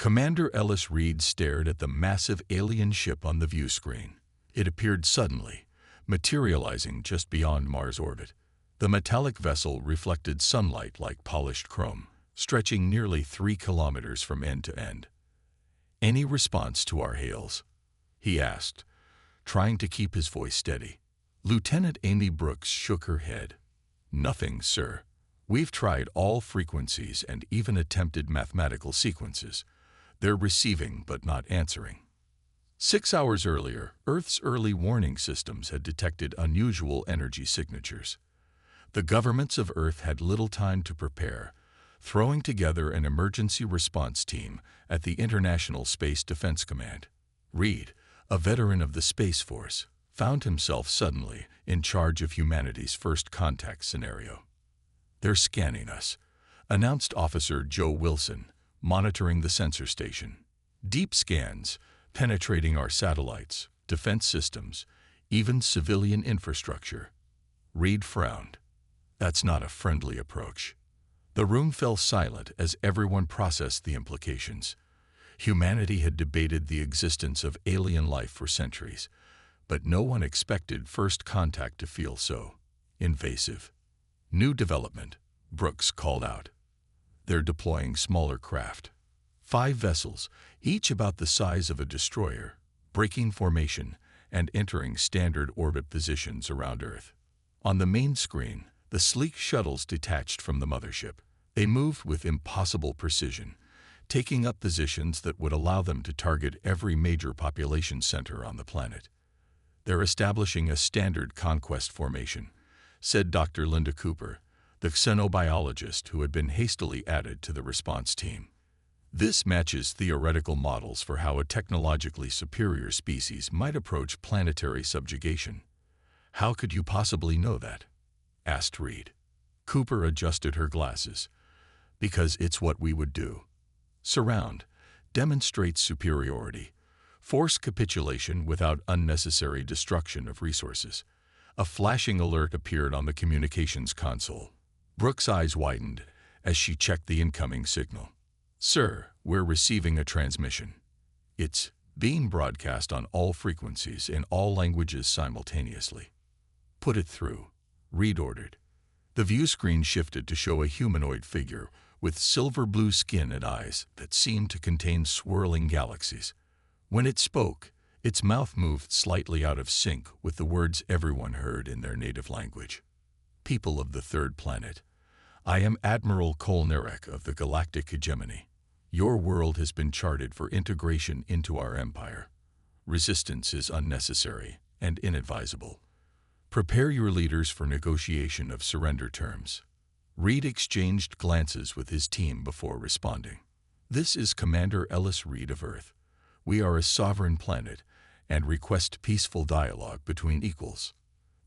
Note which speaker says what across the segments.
Speaker 1: Commander Ellis Reed stared at the massive alien ship on the view screen. It appeared suddenly, materializing just beyond Mars' orbit. The metallic vessel reflected sunlight like polished chrome, stretching nearly 3 kilometers from end to end. "Any response to our hails?" he asked, trying to keep his voice steady. Lieutenant Amy Brooks shook her head. "Nothing, sir. We've tried all frequencies and even attempted mathematical sequences. They're receiving but not answering." 6 hours earlier, Earth's early warning systems had detected unusual energy signatures. The governments of Earth had little time to prepare, throwing together an emergency response team at the International Space Defense Command. Reed, a veteran of the Space Force, found himself suddenly in charge of humanity's first contact scenario. "They're scanning us," announced Officer Joe Wilson, monitoring the sensor station. "Deep scans, penetrating our satellites, defense systems, even civilian infrastructure." Reed frowned. "That's not a friendly approach." The room fell silent as everyone processed the implications. Humanity had debated the existence of alien life for centuries, but no one expected first contact to feel so invasive. "New development," Brooks called out. "They're deploying smaller craft. 5 vessels, each about the size of a destroyer, breaking formation and entering standard orbit positions around Earth." On the main screen, the sleek shuttles detached from the mothership. They moved with impossible precision, taking up positions that would allow them to target every major population center on the planet. "They're establishing a standard conquest formation," said Dr. Linda Cooper, the xenobiologist who had been hastily added to the response team. "This matches theoretical models for how a technologically superior species might approach planetary subjugation." "How could you possibly know that?" asked Reed. Cooper adjusted her glasses. "Because it's what we would do. Surround, demonstrate superiority, force capitulation without unnecessary destruction of resources." A flashing alert appeared on the communications console. Brooks' eyes widened as she checked the incoming signal. "Sir, we're receiving a transmission. It's being broadcast on all frequencies in all languages simultaneously." "Put it through," Reed ordered. The view screen shifted to show a humanoid figure with silver-blue skin and eyes that seemed to contain swirling galaxies. When it spoke, its mouth moved slightly out of sync with the words everyone heard in their native language. "People of the third planet, I am Admiral Kolnarek of the Galactic Hegemony. Your world has been charted for integration into our empire. Resistance is unnecessary and inadvisable. Prepare your leaders for negotiation of surrender terms." Reed exchanged glances with his team before responding. "This is Commander Ellis Reed of Earth. We are a sovereign planet and request peaceful dialogue between equals."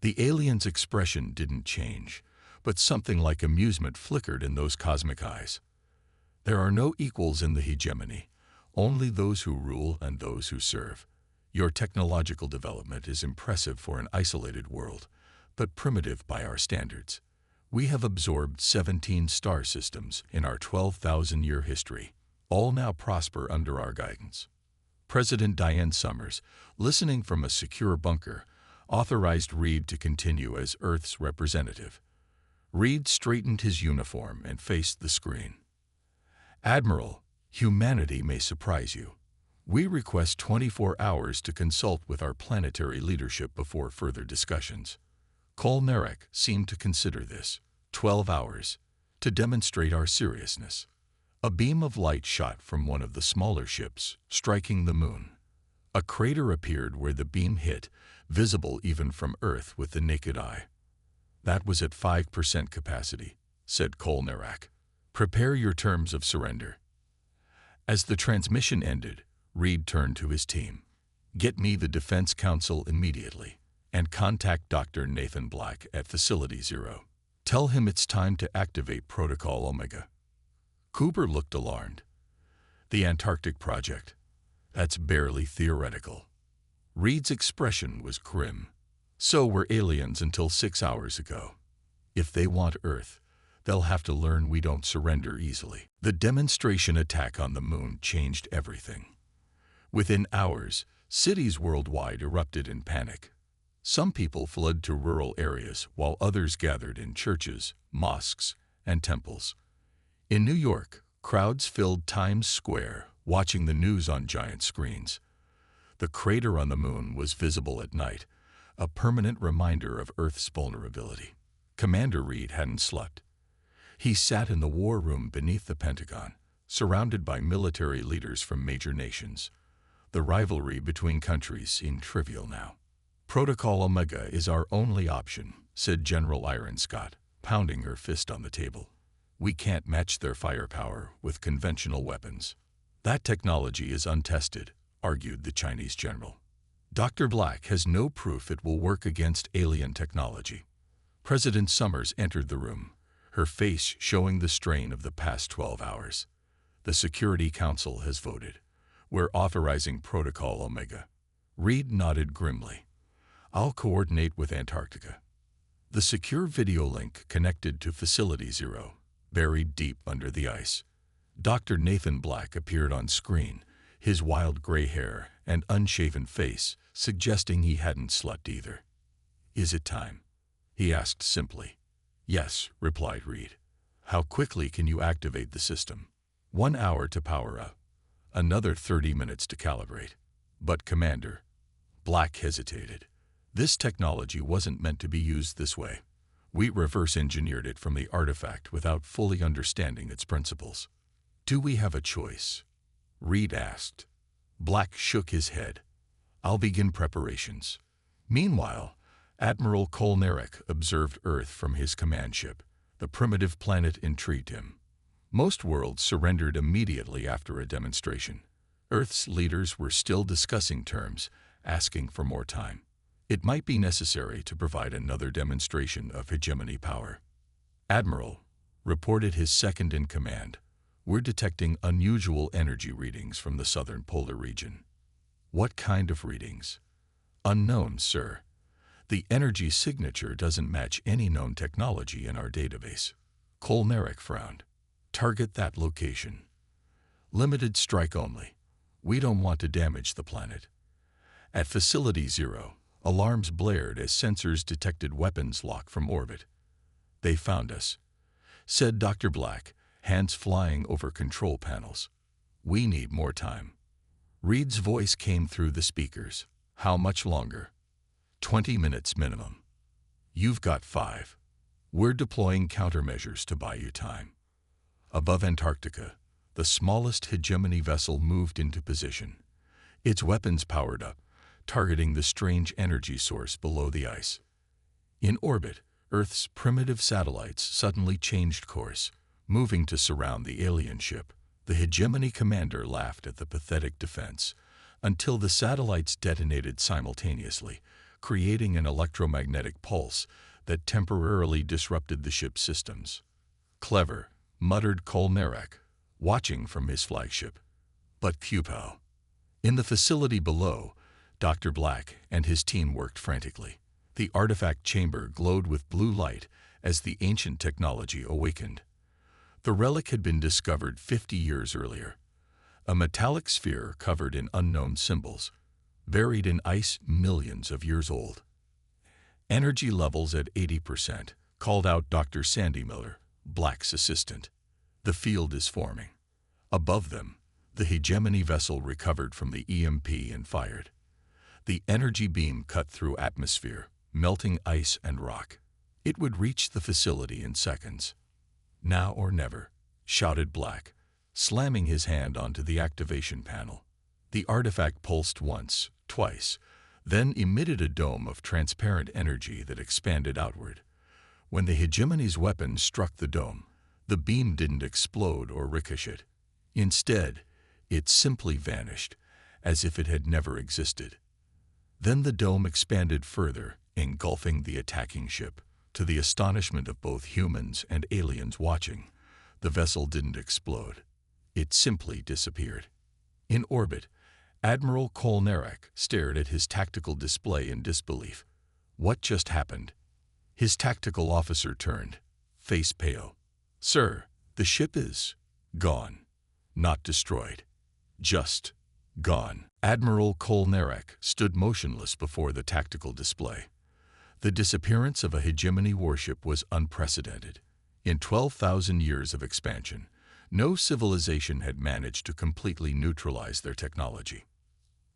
Speaker 1: The alien's expression didn't change, but something like amusement flickered in those cosmic eyes. "There are no equals in the hegemony, only those who rule and those who serve. Your technological development is impressive for an isolated world, but primitive by our standards. We have absorbed 17 star systems in our 12,000-year history. All now prosper under our guidance." President Diane Summers, listening from a secure bunker, authorized Reed to continue as Earth's representative. Reed straightened his uniform and faced the screen. "Admiral, humanity may surprise you. We request 24 hours to consult with our planetary leadership before further discussions." Kolnarek seemed to consider this. 12 hours, to demonstrate our seriousness. A beam of light shot from one of the smaller ships, striking the moon. A crater appeared where the beam hit, visible even from Earth with the naked eye. "That was at 5% capacity," said Kolnarek. "Prepare your terms of surrender." As the transmission ended, Reed turned to his team. "Get me the Defense Council immediately, and contact Dr. Nathan Black at Facility 0. Tell him it's time to activate Protocol Omega." Cooper looked alarmed. "The Antarctic Project? That's barely theoretical." Reed's expression was grim. "So were aliens until 6 hours ago. If they want Earth, They'll have to learn we don't surrender easily. The demonstration attack on the moon changed everything. Within hours, cities worldwide erupted in panic. Some people fled to rural areas while others gathered in churches, mosques, and temples. In New York, crowds filled Times Square, watching the news on giant screens. The crater on the moon was visible at night, a permanent reminder of Earth's vulnerability. Commander Reed hadn't slept. He sat in the war room beneath the Pentagon, surrounded by military leaders from major nations. The rivalry between countries seemed trivial now. "Protocol Omega is our only option," said General Iron Scott, pounding her fist on the table. "We can't match their firepower with conventional weapons." "That technology is untested," argued the Chinese general. "Dr. Black has no proof it will work against alien technology." President Summers entered the room, her face showing the strain of the past 12 hours. "The Security Council has voted. We're authorizing Protocol Omega." Reed nodded grimly. "I'll coordinate with Antarctica." The secure video link connected to Facility Zero, buried deep under the ice. Dr. Nathan Black appeared on screen, his wild gray hair and unshaven face suggesting he hadn't slept either. "Is it time?" he asked simply. "Yes," replied Reed. "How quickly can you activate the system?" 1 hour to power up. Another 30 minutes to calibrate. "But Commander," Black hesitated, "this technology wasn't meant to be used this way. We reverse-engineered it from the artifact without fully understanding its principles." "Do we have a choice?" Reed asked. Black shook his head. "I'll begin preparations." Meanwhile, Admiral Kolnarek observed Earth from his command ship. The primitive planet intrigued him. Most worlds surrendered immediately after a demonstration. Earth's leaders were still discussing terms, asking for more time. It might be necessary to provide another demonstration of hegemony power. "Admiral," reported his second-in-command, "we're detecting unusual energy readings from the southern polar region." "What kind of readings?" "Unknown, sir. The energy signature doesn't match any known technology in our database." Kolnarek frowned. "Target that location." "Limited strike only. We don't want to damage the planet." At Facility Zero, alarms blared as sensors detected weapons lock from orbit. "They found us," said Dr. Black, hands flying over control panels. "We need more time." Reed's voice came through the speakers. "How much longer?" 20 minutes minimum." "You've got 5. We're deploying countermeasures to buy you time." Above Antarctica, the smallest hegemony vessel moved into position. Its weapons powered up, targeting the strange energy source below the ice. In orbit, Earth's primitive satellites suddenly changed course, moving to surround the alien ship. The hegemony commander laughed at the pathetic defense, until the satellites detonated simultaneously, creating an electromagnetic pulse that temporarily disrupted the ship's systems. "Clever," muttered Kolnarek, watching from his flagship. "But Pupow." In the facility below, Dr. Black and his team worked frantically. The artifact chamber glowed with blue light as the ancient technology awakened. The relic had been discovered 50 years earlier. A metallic sphere covered in unknown symbols, buried in ice millions of years old. "Energy levels at 80%, called out Dr. Sandy Miller, Black's assistant. "The field is forming." Above them, the hegemony vessel recovered from the EMP and fired. The energy beam cut through atmosphere, melting ice and rock. It would reach the facility in seconds. "Now or never," shouted Black, slamming his hand onto the activation panel. The artifact pulsed once, twice, then emitted a dome of transparent energy that expanded outward. When the hegemony's weapon struck the dome, the beam didn't explode or ricochet. Instead, it simply vanished, as if it had never existed. Then the dome expanded further, engulfing the attacking ship. To the astonishment of both humans and aliens watching, the vessel didn't explode. It simply disappeared. In orbit, Admiral Kolnarek stared at his tactical display in disbelief. What just happened? His tactical officer turned, face pale. Sir, the ship is gone. Not destroyed. Just gone. Admiral Kolnarek stood motionless before the tactical display. The disappearance of a hegemony warship was unprecedented. In 12,000 years of expansion, no civilization had managed to completely neutralize their technology.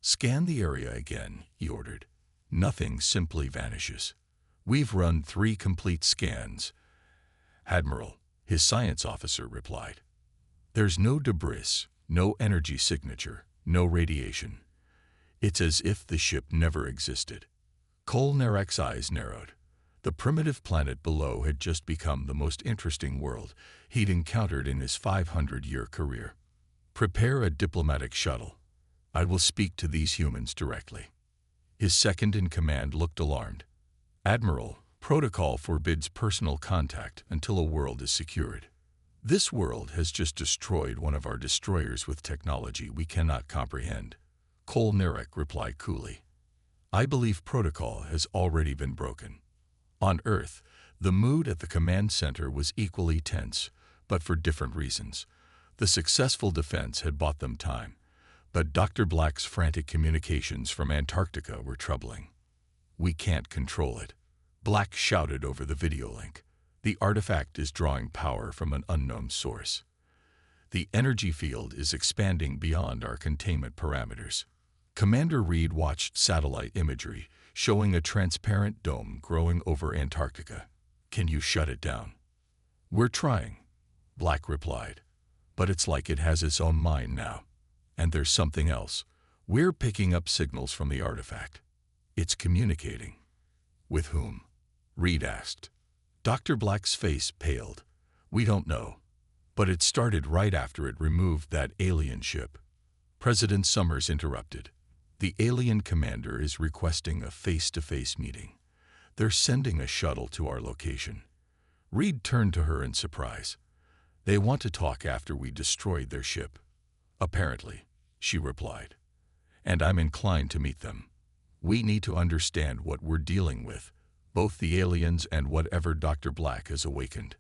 Speaker 1: Scan the area again, he ordered. Nothing simply vanishes. We've run 3 complete scans. Admiral, his science officer replied. There's no debris, no energy signature, no radiation. It's as if the ship never existed. Kolnarek's eyes narrowed. The primitive planet below had just become the most interesting world he'd encountered in his 500-year career. Prepare a diplomatic shuttle. I will speak to these humans directly. His second-in-command looked alarmed. Admiral, protocol forbids personal contact until a world is secured. This world has just destroyed one of our destroyers with technology we cannot comprehend. Kolnarek replied coolly. I believe protocol has already been broken. On Earth, the mood at the command center was equally tense, but for different reasons. The successful defense had bought them time, but Dr. Black's frantic communications from Antarctica were troubling. We can't control it. Black shouted over the video link. The artifact is drawing power from an unknown source. The energy field is expanding beyond our containment parameters. Commander Reed watched satellite imagery showing a transparent dome growing over Antarctica. Can you shut it down? We're trying, Black replied. But it's like it has its own mind now. And there's something else. We're picking up signals from the artifact. It's communicating. With whom? Reed asked. Dr. Black's face paled. We don't know. But it started right after it removed that alien ship. President Summers interrupted. The alien commander is requesting a face-to-face meeting. They're sending a shuttle to our location. Reed turned to her in surprise. They want to talk after we destroyed their ship. Apparently, she replied. And I'm inclined to meet them. We need to understand what we're dealing with, both the aliens and whatever Dr. Black has awakened.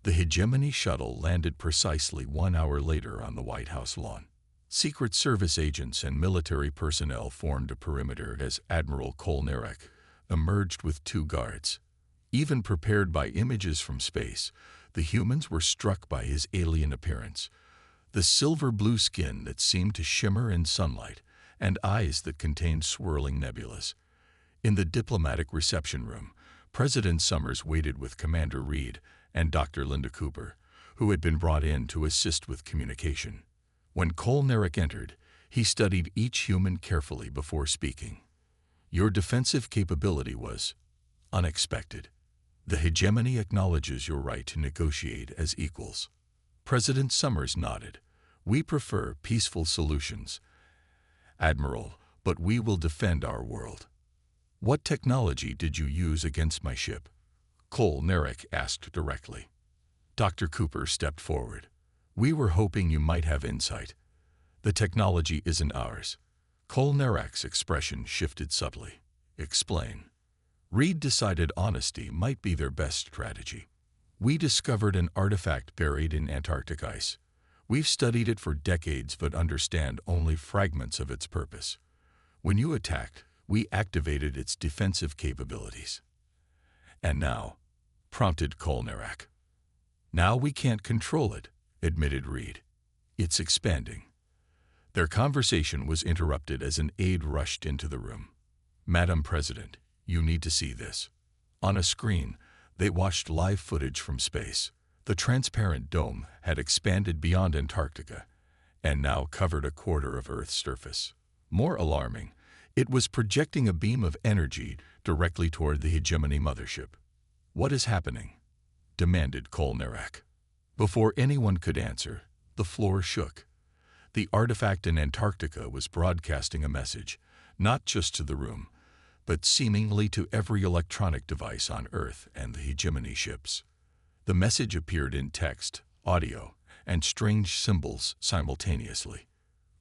Speaker 1: The hegemony shuttle landed precisely 1 hour later on the White House lawn. Secret Service agents and military personnel formed a perimeter as Admiral Kolnarek emerged with 2 guards. Even prepared by images from space, the humans were struck by his alien appearance. The silver-blue skin that seemed to shimmer in sunlight, and eyes that contained swirling nebulas. In the diplomatic reception room, President Summers waited with Commander Reed and Dr. Linda Cooper, who had been brought in to assist with communication. When Kolnarek entered, he studied each human carefully before speaking. Your defensive capability was unexpected. The hegemony acknowledges your right to negotiate as equals. President Summers nodded. We prefer peaceful solutions, Admiral, but we will defend our world. What technology did you use against my ship? Kolnarek asked directly. Dr. Cooper stepped forward. We were hoping you might have insight. The technology isn't ours. Kolnarek's expression shifted subtly. Explain. Reed decided honesty might be their best strategy. We discovered an artifact buried in Antarctic ice. We've studied it for decades but understand only fragments of its purpose. When you attacked, we activated its defensive capabilities. And now, prompted Kolnarek. Now we can't control it, admitted Reed. It's expanding. Their conversation was interrupted as an aide rushed into the room. Madam President, you need to see this. On a screen, they watched live footage from space. The transparent dome had expanded beyond Antarctica and now covered a quarter of Earth's surface. More alarming, it was projecting a beam of energy directly toward the hegemony mothership. What is happening? Demanded Kolnarek. Before anyone could answer, the floor shook. The artifact in Antarctica was broadcasting a message, not just to the room, but seemingly to every electronic device on Earth and the hegemony ships. The message appeared in text, audio, and strange symbols simultaneously.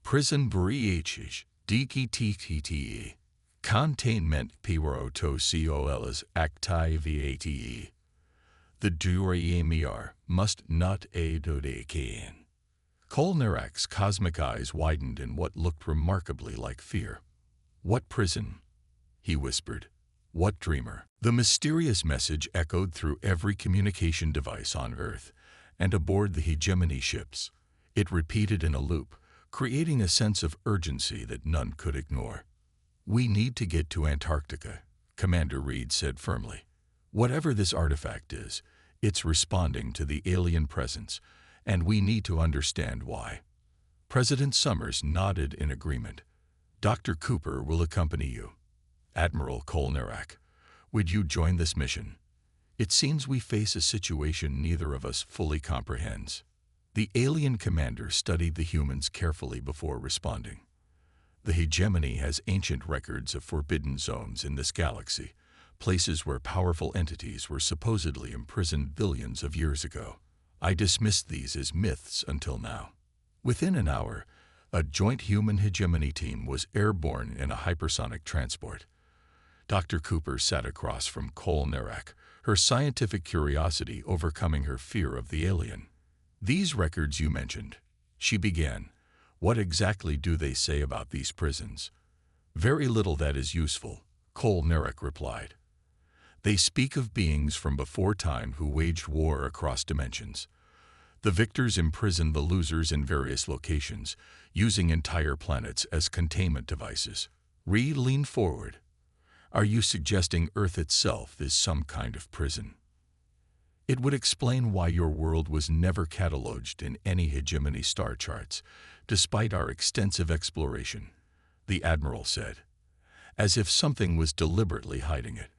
Speaker 1: Prison breaches, DKTTTE, containment PROTOCOLs activate. The Duryamir must not a dodekain. Kolnarak's cosmic eyes widened in what looked remarkably like fear. What prison? He whispered. What dreamer? The mysterious message echoed through every communication device on Earth and aboard the hegemony ships. It repeated in a loop, creating a sense of urgency that none could ignore. We need to get to Antarctica, Commander Reed said firmly. Whatever this artifact is, it's responding to the alien presence, and we need to understand why. President Summers nodded in agreement. Dr. Cooper will accompany you. Admiral Kolnarak, would you join this mission? It seems we face a situation neither of us fully comprehends. The alien commander studied the humans carefully before responding. The hegemony has ancient records of forbidden zones in this galaxy, places where powerful entities were supposedly imprisoned billions of years ago. I dismissed these as myths until now. Within an hour, a joint human hegemony team was airborne in a hypersonic transport. Dr. Cooper sat across from Kolnarak, her scientific curiosity overcoming her fear of the alien. These records you mentioned, she began. What exactly do they say about these prisons? Very little that is useful, Kolnarak replied. They speak of beings from before time who waged war across dimensions. The victors imprisoned the losers in various locations, using entire planets as containment devices. Reed leaned forward. Are you suggesting Earth itself is some kind of prison? It would explain why your world was never cataloged in any hegemony star charts, despite our extensive exploration, the Admiral said, as if something was deliberately hiding it.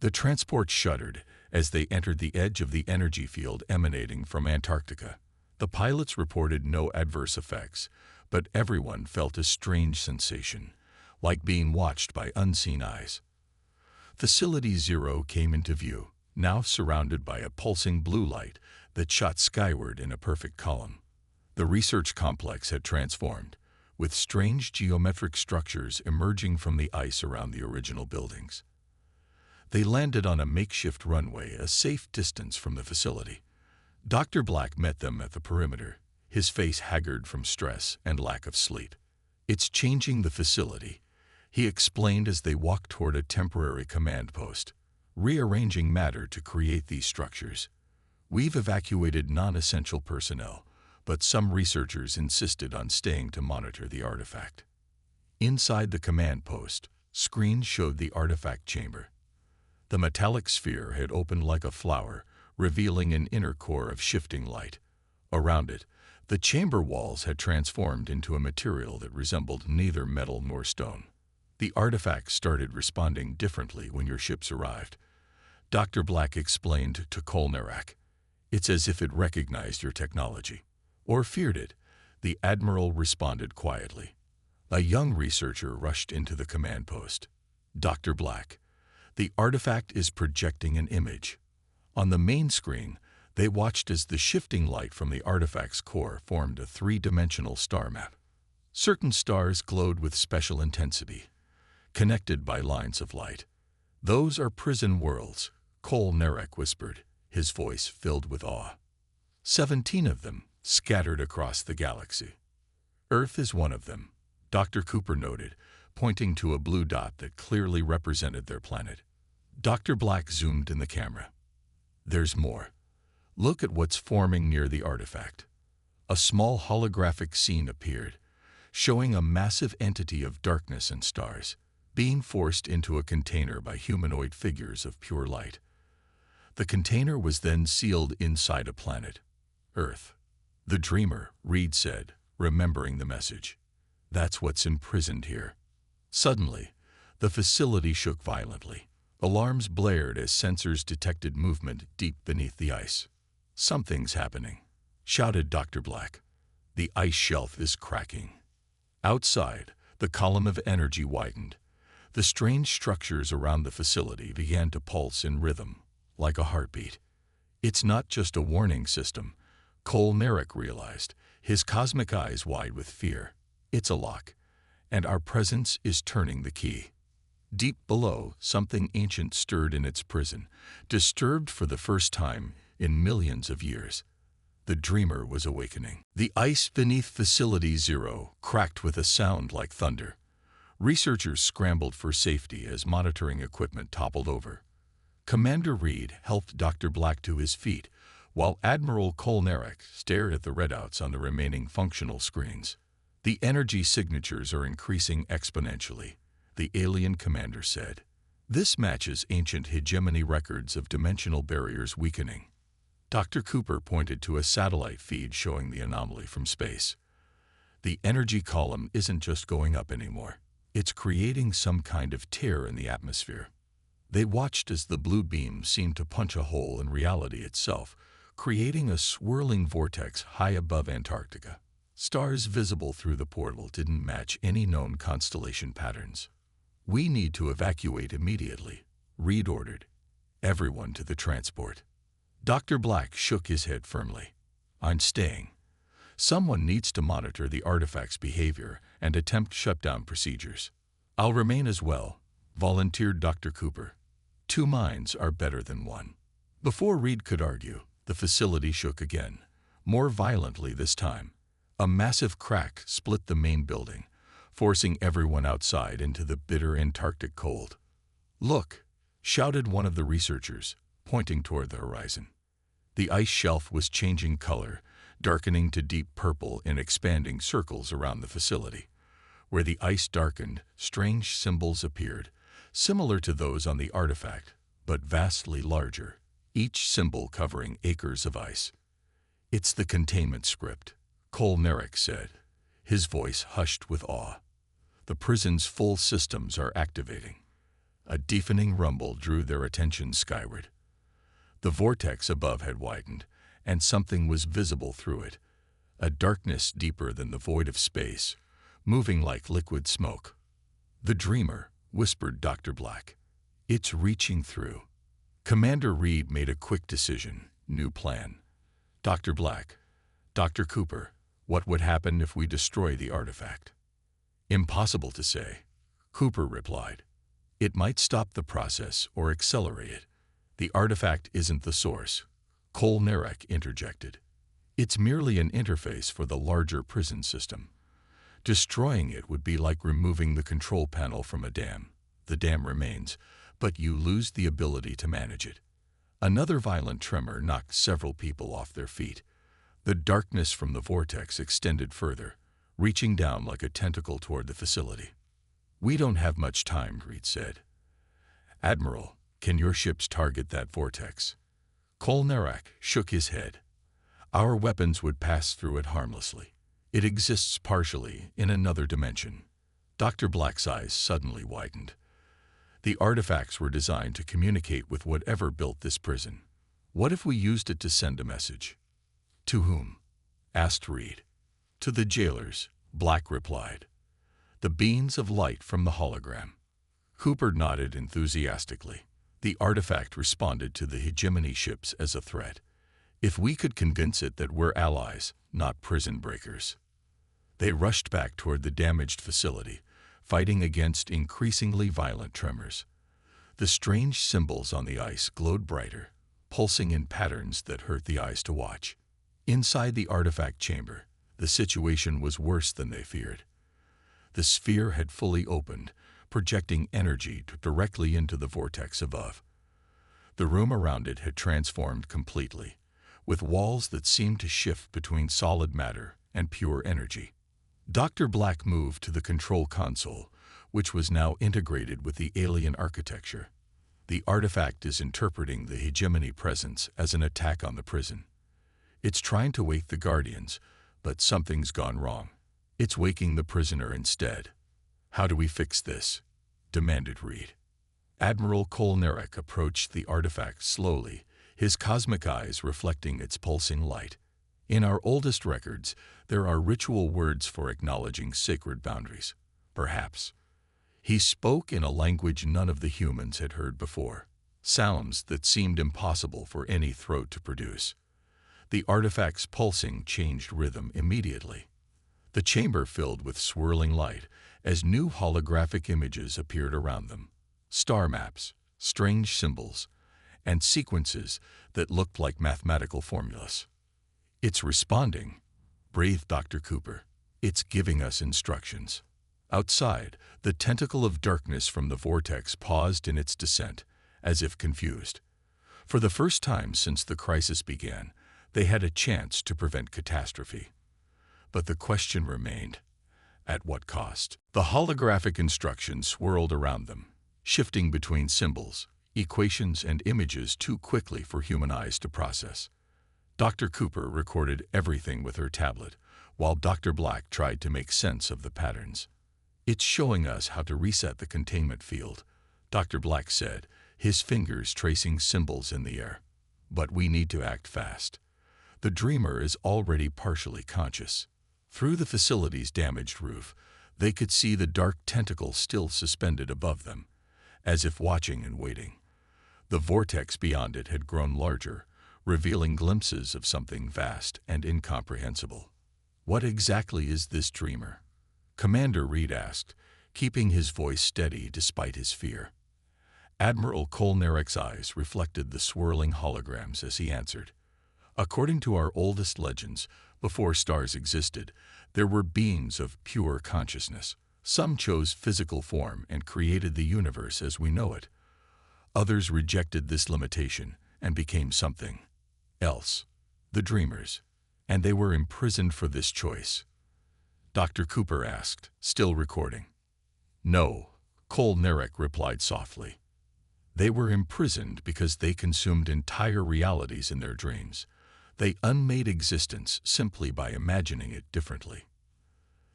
Speaker 1: The transport shuddered as they entered the edge of the energy field emanating from Antarctica. The pilots reported no adverse effects, but everyone felt a strange sensation, like being watched by unseen eyes. Facility Zero came into view, now surrounded by a pulsing blue light that shot skyward in a perfect column. The research complex had transformed, with strange geometric structures emerging from the ice around the original buildings. They landed on a makeshift runway a safe distance from the facility. Dr. Black met them at the perimeter, his face haggard from stress and lack of sleep. It's changing the facility, he explained as they walked toward a temporary command post, rearranging matter to create these structures. We've evacuated non-essential personnel, but some researchers insisted on staying to monitor the artifact. Inside the command post, screens showed the artifact chamber. The metallic sphere had opened like a flower, revealing an inner core of shifting light. Around it, the chamber walls had transformed into a material that resembled neither metal nor stone. The artifact started responding differently when your ships arrived. Dr. Black explained to Kolnarak. It's as if it recognized your technology. Or feared it, the Admiral responded quietly. A young researcher rushed into the command post. Dr. Black, the artifact is projecting an image. On the main screen, they watched as the shifting light from the artifact's core formed a three-dimensional star map. Certain stars glowed with special intensity, connected by lines of light. Those are prison worlds, Kolnarak whispered, his voice filled with awe. 17 of them, scattered across the galaxy. Earth is one of them, Dr. Cooper noted, pointing to a blue dot that clearly represented their planet. Dr. Black zoomed in the camera. There's more. Look at what's forming near the artifact. A small holographic scene appeared, showing a massive entity of darkness and stars, being forced into a container by humanoid figures of pure light. The container was then sealed inside a planet, Earth. The dreamer, Reed said, remembering the message. That's what's imprisoned here. Suddenly, the facility shook violently. Alarms blared as sensors detected movement deep beneath the ice. Something's happening, shouted Dr. Black. The ice shelf is cracking. Outside, the column of energy widened. The strange structures around the facility began to pulse in rhythm, like a heartbeat. It's not just a warning system, Kolnarak realized, his cosmic eyes wide with fear. It's a lock, and our presence is turning the key. Deep below, something ancient stirred in its prison, disturbed for the first time in millions of years. The dreamer was awakening. The ice beneath Facility Zero cracked with a sound like thunder. Researchers scrambled for safety as monitoring equipment toppled over. Commander Reed helped Dr. Black to his feet, while Admiral Kolnarek stared at the readouts on the remaining functional screens. The energy signatures are increasing exponentially, the alien commander said. This matches ancient hegemony records of dimensional barriers weakening. Dr. Cooper pointed to a satellite feed showing the anomaly from space. The energy column isn't just going up anymore. It's creating some kind of tear in the atmosphere. They watched as the blue beam seemed to punch a hole in reality itself, creating a swirling vortex high above Antarctica. Stars visible through the portal didn't match any known constellation patterns. "We need to evacuate immediately," Reed ordered. "Everyone to the transport." Dr. Black shook his head firmly. "I'm staying. Someone needs to monitor the artifact's behavior and attempt shutdown procedures." "I'll remain as well," volunteered Dr. Cooper. "Two minds are better than one." Before Reed could argue, the facility shook again, more violently this time. A massive crack split the main building, forcing everyone outside into the bitter Antarctic cold. "Look!" shouted one of the researchers, pointing toward the horizon. The ice shelf was changing color, darkening to deep purple in expanding circles around the facility. Where the ice darkened, strange symbols appeared, similar to those on the artifact, but vastly larger, each symbol covering acres of ice. "It's the containment script," Kolnarek said, his voice hushed with awe. "The prison's full systems are activating." A deafening rumble drew their attention skyward. The vortex above had widened, and something was visible through it, a darkness deeper than the void of space, moving like liquid smoke. "The dreamer," whispered Dr. Black. "It's reaching through." Commander Reed made a quick decision, new plan. "Dr. Black, Dr. Cooper, what would happen if we destroy the artifact?" "Impossible to say," Cooper replied. "It might stop the process or accelerate it. The artifact isn't the source," Kolnarek interjected. "It's merely an interface for the larger prison system. Destroying it would be like removing the control panel from a dam. The dam remains, but you lose the ability to manage it." Another violent tremor knocked several people off their feet. The darkness from the vortex extended further, reaching down like a tentacle toward the facility. "We don't have much time," Reed said. "Admiral, can your ships target that vortex?" Kolnarek shook his head. "Our weapons would pass through it harmlessly. It exists partially in another dimension." Dr. Black's eyes suddenly widened. The artifacts were designed to communicate with whatever built this prison. What if we used it to send a message? "To whom?" asked Reed. "To the jailers," Black replied. "The beams of light from the hologram." Cooper nodded enthusiastically. The artifact responded to the hegemony ships as a threat. If we could convince it that we're allies, not prison breakers. They rushed back toward the damaged facility, fighting against increasingly violent tremors. The strange symbols on the ice glowed brighter, pulsing in patterns that hurt the eyes to watch. Inside the artifact chamber, the situation was worse than they feared. The sphere had fully opened, projecting energy directly into the vortex above. The room around it had transformed completely, with walls that seemed to shift between solid matter and pure energy. Dr. Black moved to the control console, which was now integrated with the alien architecture. The artifact is interpreting the hegemony presence as an attack on the prison. It's trying to wake the Guardians, but something's gone wrong. It's waking the prisoner instead. "How do we fix this?" demanded Reed. Admiral Kolnarek approached the artifact slowly, his cosmic eyes reflecting its pulsing light. "In our oldest records, there are ritual words for acknowledging sacred boundaries. Perhaps." He spoke in a language none of the humans had heard before, sounds that seemed impossible for any throat to produce. The artifact's pulsing changed rhythm immediately. The chamber filled with swirling light as new holographic images appeared around them. star maps, strange symbols, and sequences that looked like mathematical formulas. "It's responding," breathed Dr. Cooper. "It's giving us instructions." Outside, the tentacle of darkness from the vortex paused in its descent, as if confused. For the first time since the crisis began, they had a chance to prevent catastrophe. But the question remained, at what cost? The holographic instructions swirled around them, shifting between symbols, equations, and images too quickly for human eyes to process. Dr. Cooper recorded everything with her tablet, while Dr. Black tried to make sense of the patterns. "It's showing us how to reset the containment field," Dr. Black said, his fingers tracing symbols in the air. "But we need to act fast. The dreamer is already partially conscious." Through the facility's damaged roof, they could see the dark tentacle still suspended above them, as if watching and waiting. The vortex beyond it had grown larger, revealing glimpses of something vast and incomprehensible. "What exactly is this dreamer?" Commander Reed asked, keeping his voice steady despite his fear. Admiral Kolnarek's eyes reflected the swirling holograms as he answered. "According to our oldest legends, before stars existed, there were beings of pure consciousness. Some chose physical form and created the universe as we know it. Others rejected this limitation and became something else, the dreamers, and they were imprisoned for this choice." Dr. Cooper asked, still recording. "No," Kolnarek replied softly. "They were imprisoned because they consumed entire realities in their dreams. They unmade existence simply by imagining it differently."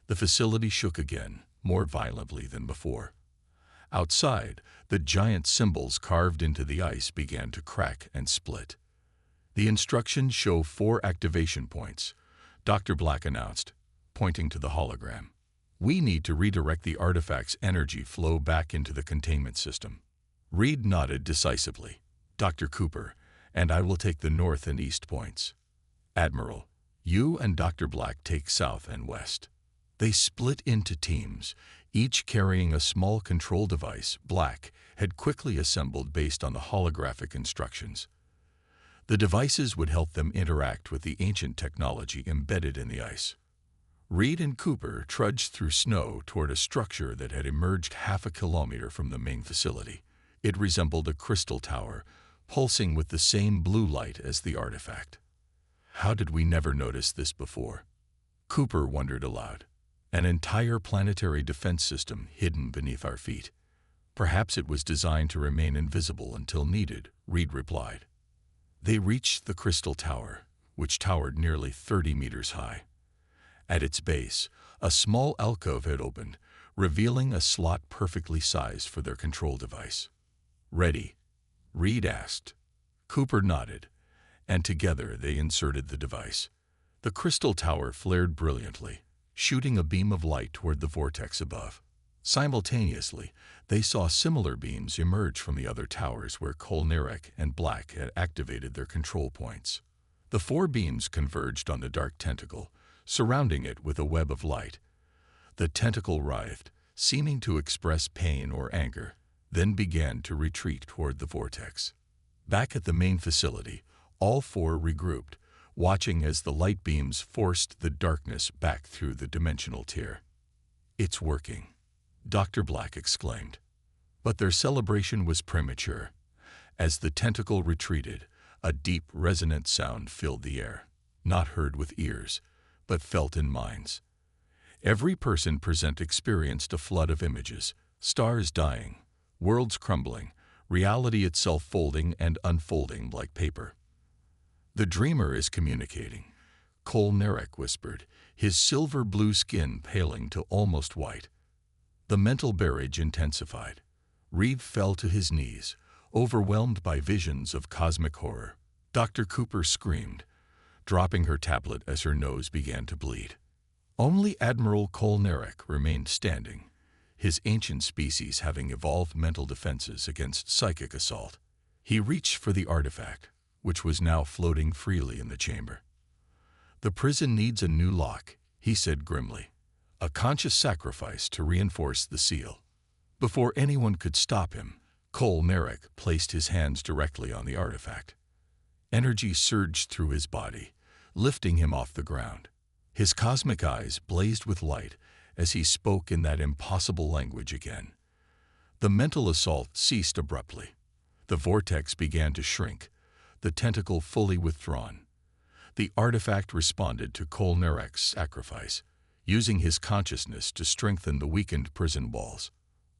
Speaker 1: The facility shook again, more violently than before. Outside, the giant symbols carved into the ice began to crack and split. "The instructions show 4 activation points," Dr. Black announced, pointing to the hologram. "We need to redirect the artifact's energy flow back into the containment system." Reed nodded decisively. "Dr. Cooper, and I will take the north and east points. Admiral, you and Dr. Black take south and west." They split into teams, each carrying a small control device Black had quickly assembled based on the holographic instructions. The devices would help them interact with the ancient technology embedded in the ice. Reed and Cooper trudged through snow toward a structure that had emerged half a kilometer from the main facility. It resembled a crystal tower, pulsing with the same blue light as the artifact. "How did we never notice this before?" Cooper wondered aloud. "An entire planetary defense system hidden beneath our feet. Perhaps it was designed to remain invisible until needed," Reed replied. They reached the crystal tower, which towered nearly 30 meters high. At its base, a small alcove had opened, revealing a slot perfectly sized for their control device. "Ready?" Reed asked. Cooper nodded, and together they inserted the device. The crystal tower flared brilliantly, shooting a beam of light toward the vortex above. Simultaneously, they saw similar beams emerge from the other towers where Kolnarek and Black had activated their control points. The 4 beams converged on the dark tentacle, surrounding it with a web of light. The tentacle writhed, seeming to express pain or anger, then began to retreat toward the vortex. Back at the main facility, all 4 regrouped, watching as the light beams forced the darkness back through the dimensional tear. "It's working," Dr. Black exclaimed. But their celebration was premature. As the tentacle retreated, a deep, resonant sound filled the air, not heard with ears, but felt in minds. Every person present experienced a flood of images, stars dying, worlds crumbling, reality itself folding and unfolding like paper. "The dreamer is communicating," Kolnarek whispered, his silver-blue skin paling to almost white. The mental barrage intensified. Reed fell to his knees, overwhelmed by visions of cosmic horror. Dr. Cooper screamed, dropping her tablet as her nose began to bleed. Only Admiral Kolnarek remained standing, his ancient species having evolved mental defenses against psychic assault. He reached for the artifact, which was now floating freely in the chamber. "The prison needs a new lock," he said grimly, "a conscious sacrifice to reinforce the seal." Before anyone could stop him, Cole Narek placed his hands directly on the artifact. Energy surged through his body, lifting him off the ground. His cosmic eyes blazed with light as he spoke in that impossible language again. The mental assault ceased abruptly. The vortex began to shrink, the tentacle fully withdrawn. The artifact responded to Cole Narek's sacrifice, using his consciousness to strengthen the weakened prison walls.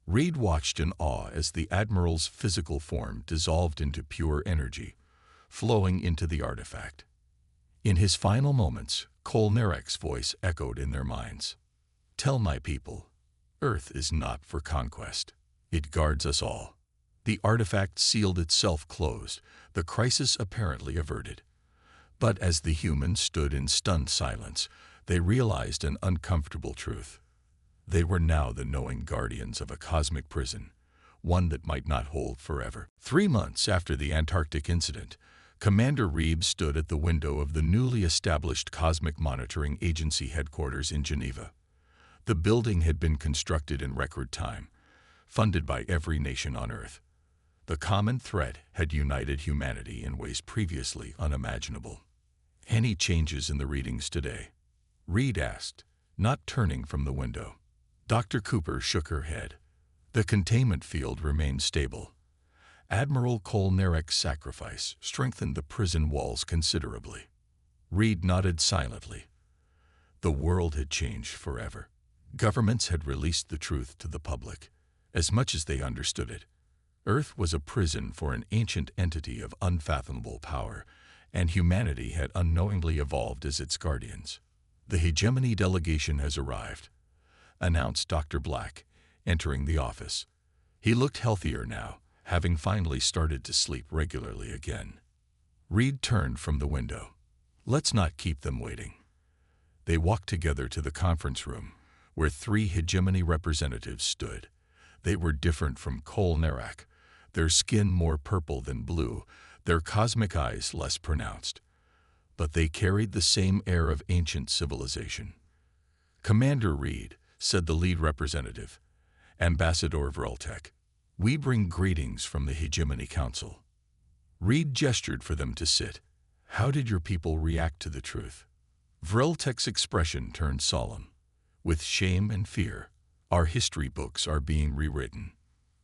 Speaker 1: Reed watched in awe as the Admiral's physical form dissolved into pure energy, flowing into the artifact. In his final moments, Cole Narek's voice echoed in their minds. "Tell my people, Earth is not for conquest. It guards us all." The artifact sealed itself closed, the crisis apparently averted. But as the humans stood in stunned silence, they realized an uncomfortable truth. They were now the knowing guardians of a cosmic prison, one that might not hold forever. 3 months after the Antarctic incident, Commander Reeb stood at the window of the newly established Cosmic Monitoring Agency headquarters in Geneva. The building had been constructed in record time, funded by every nation on Earth. The common threat had united humanity in ways previously unimaginable. "Any changes in the readings today?" Reed asked, not turning from the window. Dr. Cooper shook her head. The containment field remained stable. Admiral Cole Narek's sacrifice strengthened the prison walls considerably. Reed nodded silently. The world had changed forever. Governments had released the truth to the public, as much as they understood it. Earth was a prison for an ancient entity of unfathomable power, and humanity had unknowingly evolved as its guardians. "The hegemony delegation has arrived," announced Dr. Black, entering the office. He looked healthier now, having finally started to sleep regularly again. Reed turned from the window. "Let's not keep them waiting." They walked together to the conference room, where 3 hegemony representatives stood. They were different from Cole Narek, their skin more purple than blue, their cosmic eyes less pronounced. But they carried the same air of ancient civilization. "Commander Reed," said the lead representative, Ambassador Vreltek, "we bring greetings from the Hegemony Council." Reed gestured for them to sit. "How did your people react to the truth?" Vreltek's expression turned solemn. "With shame and fear, our history books are being rewritten.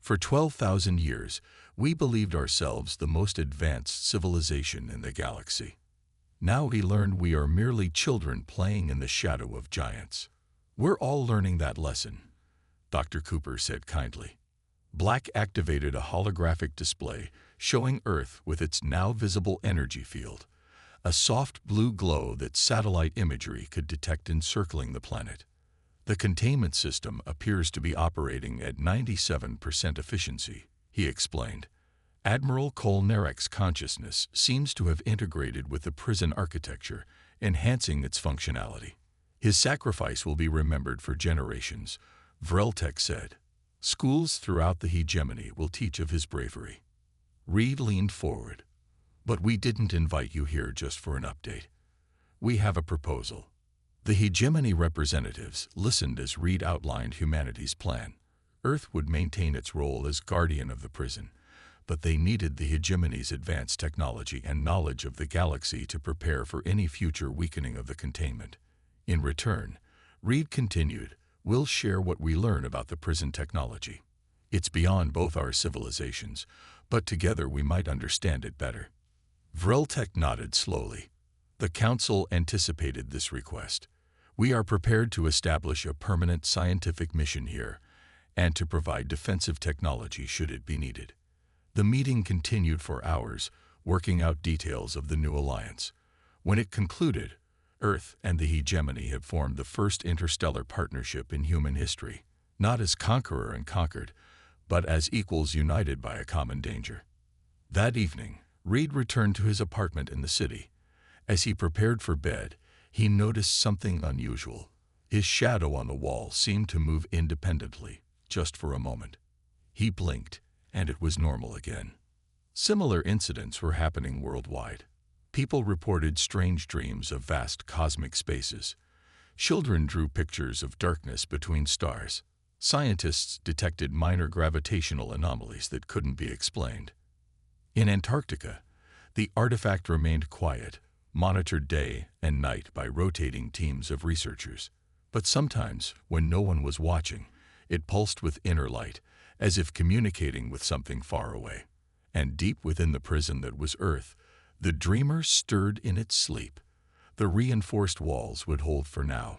Speaker 1: For 12,000 years, we believed ourselves the most advanced civilization in the galaxy. Now we learned we are merely children playing in the shadow of giants. We're all learning that lesson," Dr. Cooper said kindly. Black activated a holographic display showing Earth with its now visible energy field, a soft blue glow that satellite imagery could detect encircling the planet. "The containment system appears to be operating at 97% efficiency," he explained. "Admiral Cole Narek's consciousness seems to have integrated with the prison architecture, enhancing its functionality. His sacrifice will be remembered for generations," Vreltek said. "Schools throughout the hegemony will teach of his bravery." Reed leaned forward. "But we didn't invite you here just for an update. We have a proposal." The hegemony representatives listened as Reed outlined humanity's plan. Earth would maintain its role as guardian of the prison, but they needed the hegemony's advanced technology and knowledge of the galaxy to prepare for any future weakening of the containment. In return, Reed continued, "We'll share what we learn about the prison technology. It's beyond both our civilizations, but together we might understand it better." Vreltek nodded slowly. The Council anticipated this request. "We are prepared to establish a permanent scientific mission here and to provide defensive technology should it be needed." The meeting continued for hours, working out details of the new alliance. When it concluded, Earth and the hegemony had formed the first interstellar partnership in human history, not as conqueror and conquered, but as equals united by a common danger. That evening, Reed returned to his apartment in the city. As he prepared for bed, he noticed something unusual. His shadow on the wall seemed to move independently, just for a moment. He blinked, and it was normal again. Similar incidents were happening worldwide. People reported strange dreams of vast cosmic spaces. Children drew pictures of darkness between stars. Scientists detected minor gravitational anomalies that couldn't be explained. In Antarctica, the artifact remained quiet, monitored day and night by rotating teams of researchers. But sometimes, when no one was watching, it pulsed with inner light, as if communicating with something far away. And deep within the prison that was Earth, the dreamer stirred in its sleep. The reinforced walls would hold for now,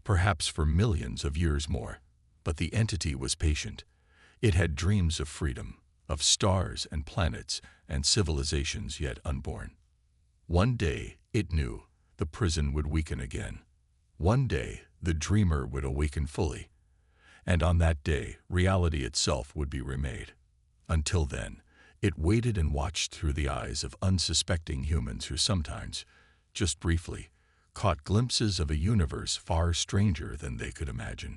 Speaker 1: perhaps for millions of years more. But the entity was patient. It had dreams of freedom, of stars and planets and civilizations yet unborn. One day, it knew, the prison would weaken again. One day, the dreamer would awaken fully. And on that day, reality itself would be remade. Until then, it waited and watched through the eyes of unsuspecting humans who sometimes, just briefly, caught glimpses of a universe far stranger than they could imagine.